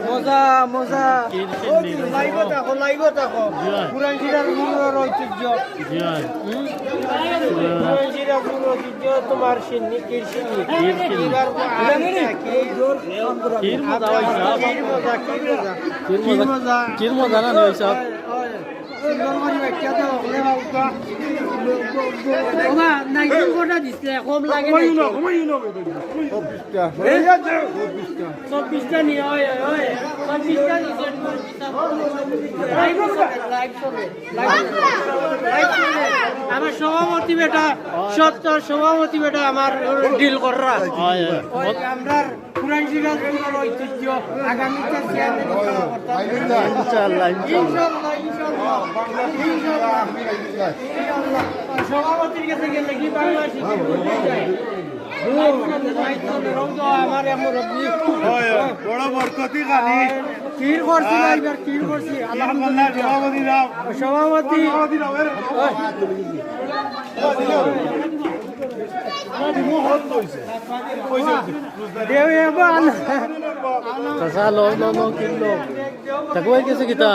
মজা মজা লাইভ থাকো পুরান জিরার গুণের ঐতিহ্য ঐতিহ্য তোমার সিন্নি কির সিন্নি কির মজা না নয় সব চব্বিশটা নিয়ে আমার সভাপতি বেটা সত্তর সভাপতি বেটা আমার ডিল করা আমরা পুরান সিরাজ ঐতিহ্য আগামীতে সভাপতির কাছে গেলে কি বাংলা আমার বড় বরকতি খালি কির করছি এবার কির করছি আলহামদুলিল্লাহ সভাপতি Sasa lo kill lo. Takuan kasi kita.